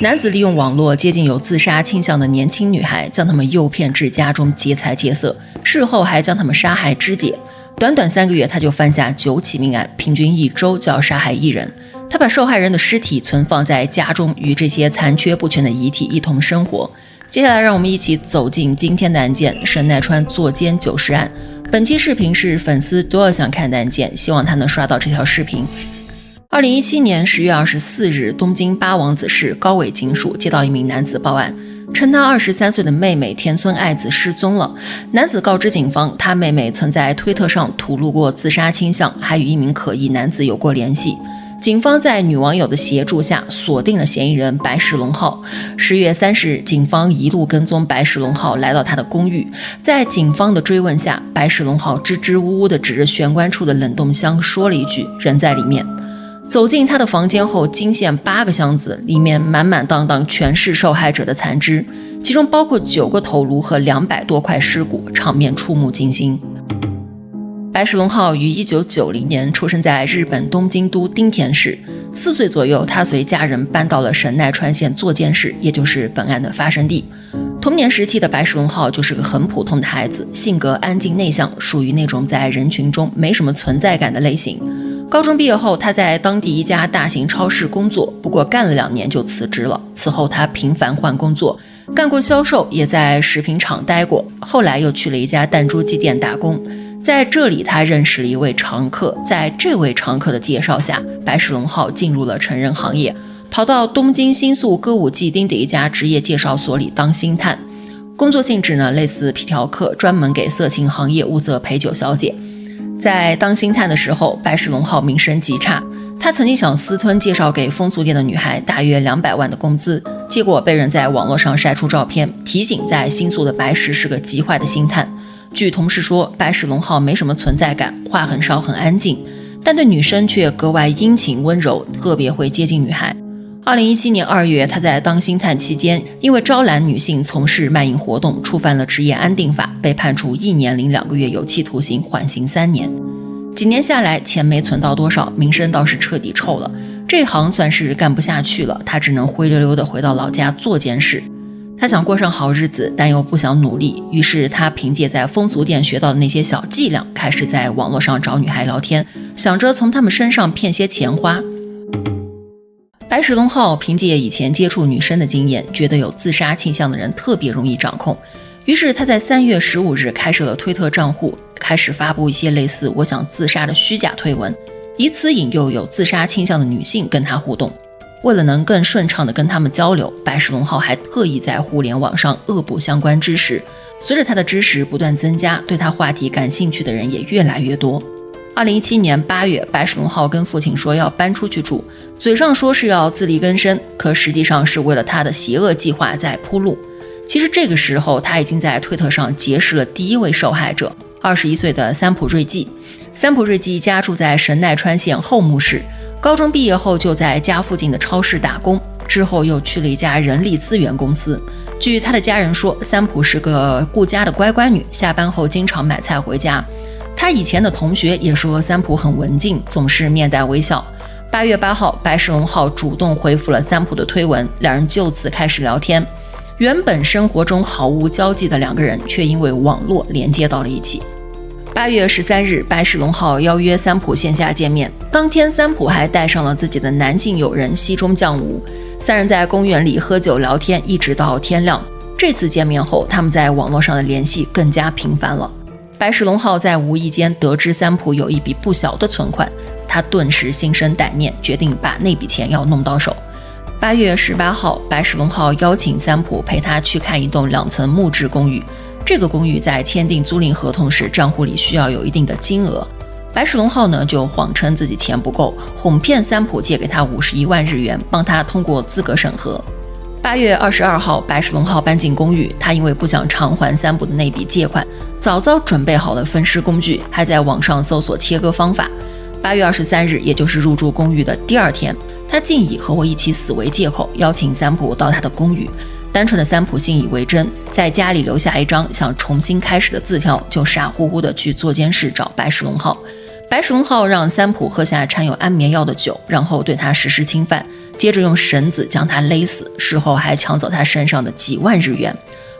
男子利用网络接近有自杀倾向的年轻女孩，将她们诱骗至家中劫财劫色，事后还将她们杀害肢解。短短3个月，他就犯下9起命案，平均1周就要杀害1人。他把受害人的尸体存放在家中，与这些残缺不全的遗体一同生活。接下来让我们一起走进今天的案件——沈奈川作奸9事案。本期视频是粉丝多尔想看的案件，希望他能刷到这条视频。2017年10月24日，东京八王子市高尾警署接到一名男子报案，称他23岁的妹妹田村爱子失踪了。男子告知警方，他妹妹曾在推特上吐露过自杀倾向，还与一名可疑男子有过联系。警方在女网友的协助下锁定了嫌疑人白石龙浩。10月30日，警方一路跟踪白石龙浩来到他的公寓，在警方的追问下，白石龙浩支支吾吾地指着玄关处的冷冻箱说了一句“人在里面”。走进他的房间后，惊现8个箱子，里面满满当当全是受害者的残肢，其中包括9个头颅和200多块尸骨，场面触目惊心。白石龙浩于1990年出生在日本东京都町田市，4岁左右，他随家人搬到了神奈川县座间市，也就是本案的发生地。童年时期的白石龙浩就是个很普通的孩子，性格安静内向，属于那种在人群中没什么存在感的类型。高中毕业后，他在当地一家大型超市工作，不过干了2年就辞职了。此后他频繁换工作，干过销售，也在食品厂待过，后来又去了一家弹珠机店打工。在这里他认识了一位常客，在这位常客的介绍下，白石龙浩进入了成人行业，跑到东京新宿歌舞伎町的一家职业介绍所里当星探。工作性质呢，类似皮条客，专门给色情行业物色陪酒小姐。在当星探的时候，白石龙浩名声极差，他曾经想私吞介绍给风俗店的女孩大约200万的工资，结果被人在网络上晒出照片，提醒在新宿的白石是个极坏的星探。据同事说，白石龙浩没什么存在感，话很少，很安静，但对女生却格外殷勤温柔，特别会接近女孩。2017年2月，他在当星探期间，因为招揽女性从事卖淫活动，触犯了职业安定法，被判处1年零2个月有期徒刑，缓刑3年。几年下来，钱没存到多少，名声倒是彻底臭了。这行算是干不下去了，他只能灰溜溜地回到老家做监事。他想过上好日子，但又不想努力，于是他凭借在风俗店学到的那些小伎俩，开始在网络上找女孩聊天，想着从她们身上骗些钱花。白石龙浩凭借以前接触女生的经验，觉得有自杀倾向的人特别容易掌控，于是他在3月15日开设了推特账户，开始发布一些类似我想自杀的虚假推文，以此引诱有自杀倾向的女性跟他互动。为了能更顺畅地跟他们交流，白石龙浩还特意在互联网上恶补相关知识。随着他的知识不断增加，对他话题感兴趣的人也越来越多。2017年8月，白石龙浩跟父亲说要搬出去住，嘴上说是要自力更生，可实际上是为了他的邪恶计划在铺路。其实这个时候，他已经在推特上结识了第1位受害者，21岁的三浦瑞纪。三浦瑞纪家住在神奈川县后木市，高中毕业后就在家附近的超市打工，之后又去了一家人力资源公司。据他的家人说，三浦是个顾家的乖乖女，下班后经常买菜回家。他以前的同学也说三浦很文静，总是面带微笑。8月8号，白石龙浩主动回复了三浦的推文，两人就此开始聊天。原本生活中毫无交集的2个人，却因为网络连接到了一起。8月13日，白石龙浩邀约三浦线下见面，当天三浦还带上了自己的男性友人西中将武，3人在公园里喝酒聊天，一直到天亮。这次见面后，他们在网络上的联系更加频繁了。白石龙浩在无意间得知三浦有一笔不小的存款，他顿时心生歹念，决定把那笔钱要弄到手。8月18号，白石龙浩邀请三浦陪他去看一栋2层木质公寓。这个公寓在签订租赁合同时，账户里需要有一定的金额。白石龙浩呢，就谎称自己钱不够，哄骗三浦借给他51万日元，帮他通过资格审核。8月22号，白石龙浩搬进公寓，他因为不想偿还三浦的那笔借款，早早准备好了分尸工具，还在网上搜索切割方法。8月23日，也就是入住公寓的第2天，他竟以和我一起死为借口，邀请三浦到他的公寓。单纯的三浦信以为真，在家里留下一张想重新开始的字条，就傻乎乎的去做监室找白石龙浩。白石龙浩让三浦喝下掺有安眠药的酒，然后对他实施侵犯，接着用绳子将他勒死，事后还抢走他身上的几万日元。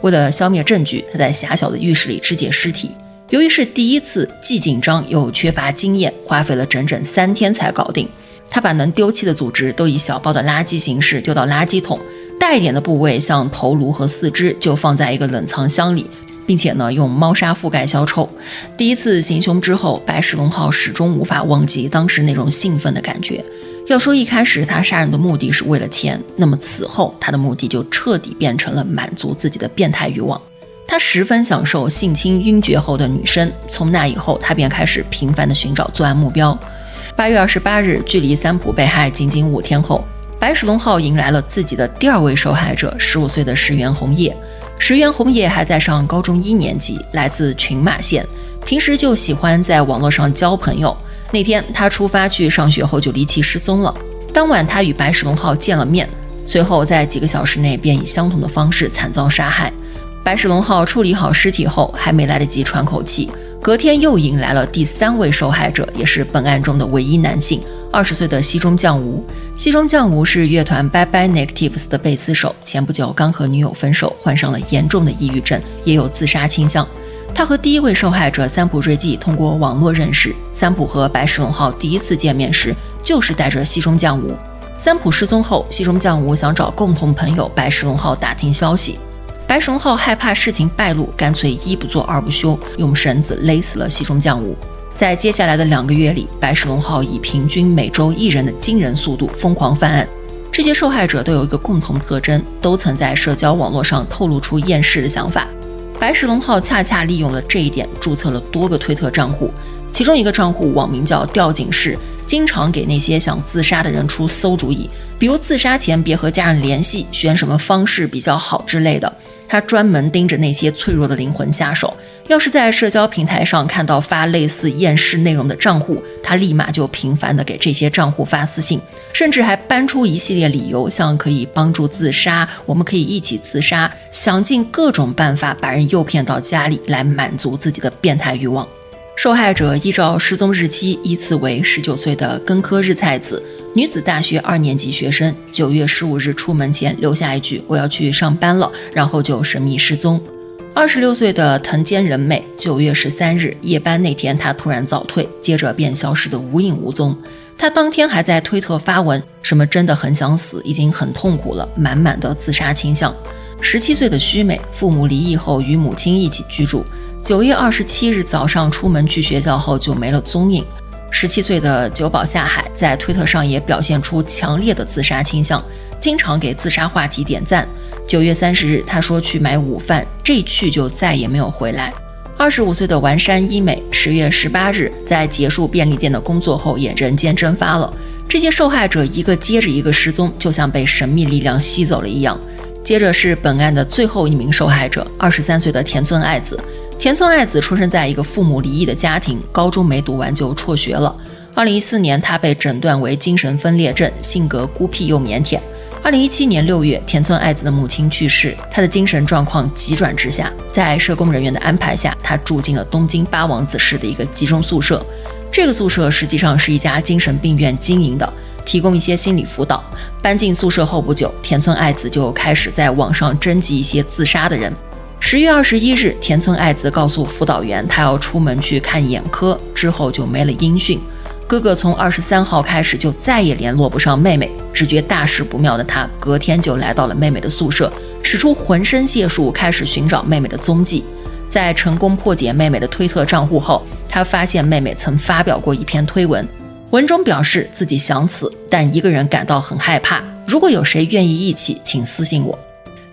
为了消灭证据，他在狭小的浴室里肢解尸体。由于是第一次，既紧张又缺乏经验，花费了整整3天才搞定。他把能丢弃的组织都以小包的垃圾形式丢到垃圾桶，大一点的部位像头颅和四肢就放在一个冷藏箱里，并且用猫砂覆盖消臭。第一次行凶之后，白石龙浩始终无法忘记当时那种兴奋的感觉。要说一开始他杀人的目的是为了钱，那么此后他的目的就彻底变成了满足自己的变态欲望。他十分享受性侵晕厥后的女生，从那以后他便开始频繁地寻找作案目标。8月28日，距离三浦被害仅5天后，白石龙浩迎来了自己的第2位受害者，15岁的石原红叶。石原红叶还在上高中1年级，来自群马县，平时就喜欢在网络上交朋友。那天他出发去上学后就离奇失踪了。当晚他与白石龙浩见了面，随后在几个小时内便以相同的方式惨遭杀害。白石龙浩处理好尸体后，还没来得及喘口气，隔天又迎来了第3位受害者，也是本案中的唯一男性，20岁的西中将吾。西中将吾是乐团 Bye Bye Negatives 的贝斯手，前不久刚和女友分手，患上了严重的抑郁症，也有自杀倾向。他和第1位受害者三浦瑞纪通过网络认识，三浦和白石龙浩第一次见面时就是带着西中将吾。三浦失踪后，西中将吾想找共同朋友白石龙浩打听消息。白石龙浩害怕事情败露，干脆一不做二不休，用绳子勒死了西中将吾。在接下来的2个月里，白石龙浩以平均每周1人的惊人速度疯狂犯案。这些受害者都有一个共同特征，都曾在社交网络上透露出厌世的想法。白石龙浩恰恰利用了这一点，注册了多个推特账户，其中一个账户网名叫吊井市，经常给那些想自杀的人出馊主意，比如自杀前别和家人联系，选什么方式比较好之类的。他专门盯着那些脆弱的灵魂下手，要是在社交平台上看到发类似厌世内容的账户，他立马就频繁地给这些账户发私信，甚至还搬出一系列理由，像可以帮助自杀，我们可以一起自杀，想尽各种办法把人诱骗到家里来满足自己的变态欲望。受害者依照失踪日期依次为19岁的根科日菜子，女子大学2年级学生，9月15日出门前留下一句我要去上班了，然后就神秘失踪。26岁的藤间仁美，9月13日夜班那天她突然早退，接着便消失得无影无踪。她当天还在推特发文，什么真的很想死，已经很痛苦了，满满的自杀倾向。17岁的须美，父母离异后与母亲一起居住，9月27日早上出门去学校后就没了踪影。17岁的久保夏海在推特上也表现出强烈的自杀倾向，经常给自杀话题点赞。9月30日他说去买午饭，这一去就再也没有回来。25岁的丸山一美10月18日在结束便利店的工作后也人间蒸发了。这些受害者一个接着一个失踪，就像被神秘力量吸走了一样。接着是本案的最后一名受害者，23岁的田村爱子。田村爱子出生在一个父母离异的家庭，高中没读完就辍学了。2014年她被诊断为精神分裂症，性格孤僻又腼腆。2017年6月，田村爱子的母亲去世，她的精神状况急转直下，在社工人员的安排下，她住进了东京八王子市的一个集中宿舍。这个宿舍实际上是一家精神病院经营的，提供一些心理辅导。搬进宿舍后不久，田村爱子就开始在网上征集一些自杀的人。10月21日，田村爱子告诉辅导员她要出门去看眼科，之后就没了音讯。哥哥从23号开始就再也联络不上妹妹，只觉大事不妙的他隔天就来到了妹妹的宿舍，使出浑身解数开始寻找妹妹的踪迹。在成功破解妹妹的推特账户后，他发现妹妹曾发表过一篇推文，文中表示自己想死，但一个人感到很害怕，如果有谁愿意一起，请私信我。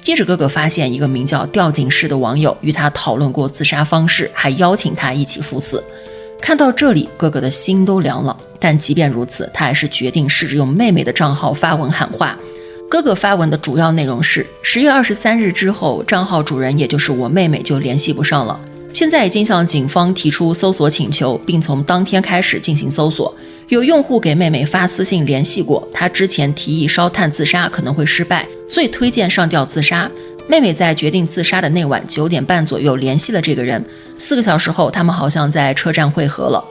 接着哥哥发现一个名叫吊井市的网友与他讨论过自杀方式，还邀请他一起赴死。看到这里，哥哥的心都凉了，但即便如此，他还是决定试着用妹妹的账号发文喊话。哥哥发文的主要内容是10月23日之后，账号主人也就是我妹妹就联系不上了，现在已经向警方提出搜索请求，并从当天开始进行搜索。有用户给妹妹发私信联系过，她之前提议烧炭自杀可能会失败，所以推荐上吊自杀。妹妹在决定自杀的那晚9点半左右联系了这个人，4个小时后他们好像在车站会合了。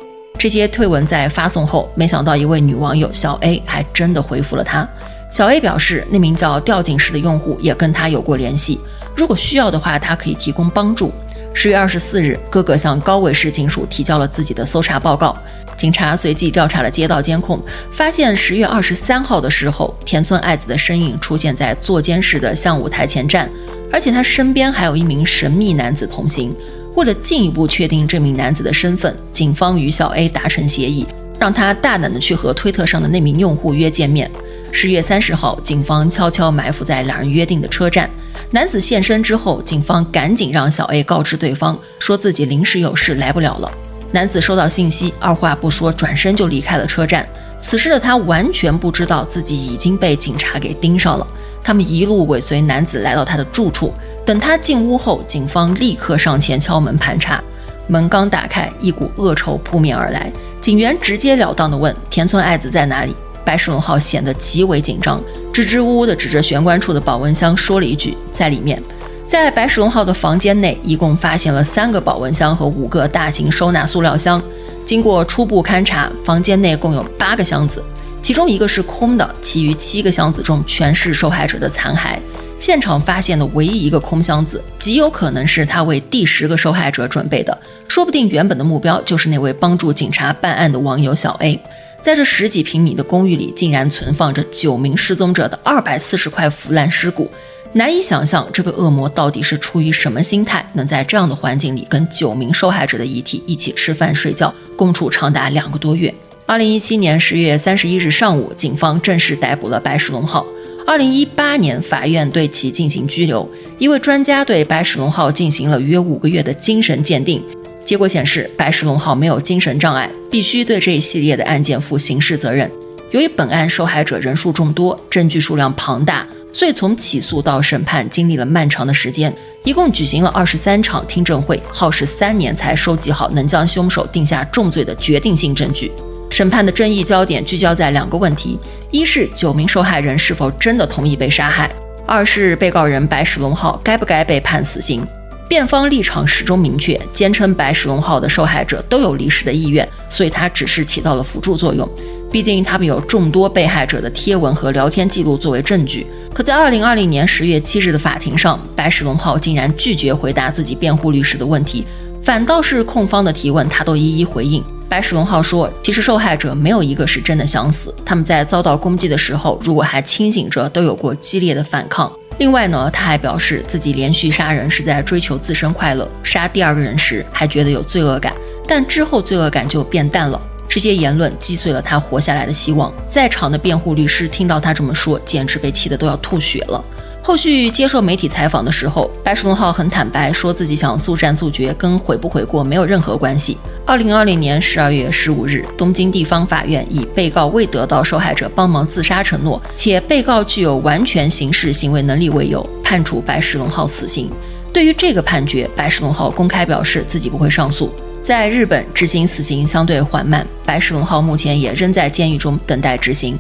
这些推文在发送后，没想到一位女网友小 A 还真的回复了他。小 A 表示，那名叫吊井石的用户也跟他有过联系，如果需要的话，他可以提供帮助。10月24日，哥哥向高纬市警署提交了自己的搜查报告。警察随即调查了街道监控，发现10月23号的时候，田村爱子的身影出现在座间市的相舞台前站，而且他身边还有一名神秘男子同行。为了进一步确定这名男子的身份，警方与小 A 达成协议，让他大胆地去和推特上的那名用户约见面。10月30号，警方悄悄埋伏在两人约定的车站。男子现身之后，警方赶紧让小 A 告知对方，说自己临时有事来不了了。男子收到信息，二话不说，转身就离开了车站。此时的他完全不知道自己已经被警察给盯上了。他们一路尾随男子来到他的住处，等他进屋后，警方立刻上前敲门盘查。门刚打开，一股恶臭扑面而来，警员直截了当地问田村爱子在哪里。白石龙浩显得极为紧张，支支吾吾地指着玄关处的保温箱说了一句在里面。在白石龙浩的房间内，一共发现了3个保温箱和5个大型收纳塑料箱。经过初步勘查，房间内共有8个箱子，其中1个是空的，其余7个箱子中全是受害者的残骸。现场发现的唯一1个空箱子，极有可能是他为第10个受害者准备的，说不定原本的目标就是那位帮助警察办案的网友小 A。在这10几平米的公寓里，竟然存放着9名失踪者的240块腐烂尸骨。难以想象这个恶魔到底是出于什么心态，能在这样的环境里跟9名受害者的遗体一起吃饭睡觉，共处长达2个多月。2017年10月31日上午，警方正式逮捕了白石龙浩。2018年，法院对其进行拘留。一位专家对白石龙浩进行了约5个月的精神鉴定，结果显示白石龙浩没有精神障碍，必须对这一系列的案件负刑事责任。由于本案受害者人数众多，证据数量庞大，所以从起诉到审判经历了漫长的时间，一共举行了23场听证会，耗时3年才收集好能将凶手定下重罪的决定性证据。审判的争议焦点聚焦在2个问题：一是9名受害人是否真的同意被杀害；二是被告人白石龙浩该不该被判死刑。辩方立场始终明确，坚称白石龙浩的受害者都有离世的意愿，所以他只是起到了辅助作用。毕竟他们有众多被害者的贴文和聊天记录作为证据。可在2020年10月7日的法庭上，白石龙浩竟然拒绝回答自己辩护律师的问题，反倒是控方的提问他都一一回应。白石龙浩说，其实受害者没有一个是真的想死，他们在遭到攻击的时候，如果还清醒着，都有过激烈的反抗。另外呢，他还表示自己连续杀人是在追求自身快乐，杀第2个人时还觉得有罪恶感，但之后罪恶感就变淡了。这些言论击碎了他活下来的希望。在场的辩护律师听到他这么说，简直被气得都要吐血了。后续接受媒体采访的时候，白石龙浩很坦白，说自己想速战速决跟悔不悔过没有任何关系。2020年12月15日，东京地方法院以被告未得到受害者帮忙自杀承诺，且被告具有完全刑事行为能力为由，判处白石龙浩死刑。对于这个判决，白石龙浩公开表示自己不会上诉。在日本执行死刑相对缓慢，白石龙浩目前也仍在监狱中等待执行。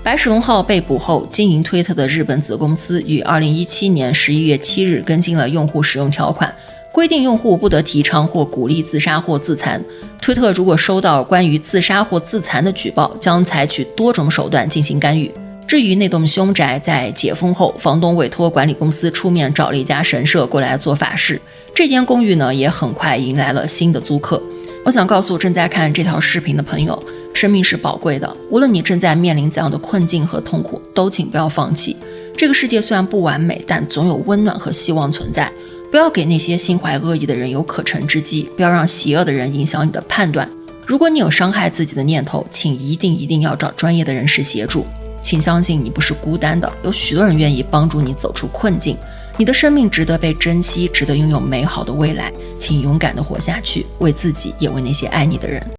白石龙浩被捕后，经营推特的日本子公司于2017年11月7日更新了用户使用条款，规定用户不得提倡或鼓励自杀或自残。推特如果收到关于自杀或自残的举报，将采取多种手段进行干预。至于那栋凶宅在解封后，房东委托管理公司出面找了一家神社过来做法事，这间公寓呢也很快迎来了新的租客。我想告诉正在看这条视频的朋友，生命是宝贵的，无论你正在面临怎样的困境和痛苦，都请不要放弃。这个世界虽然不完美，但总有温暖和希望存在。不要给那些心怀恶意的人有可乘之机，不要让邪恶的人影响你的判断。如果你有伤害自己的念头，请一定要找专业的人士协助。请相信你不是孤单的，有许多人愿意帮助你走出困境。你的生命值得被珍惜，值得拥有美好的未来，请勇敢地活下去，为自己也为那些爱你的人。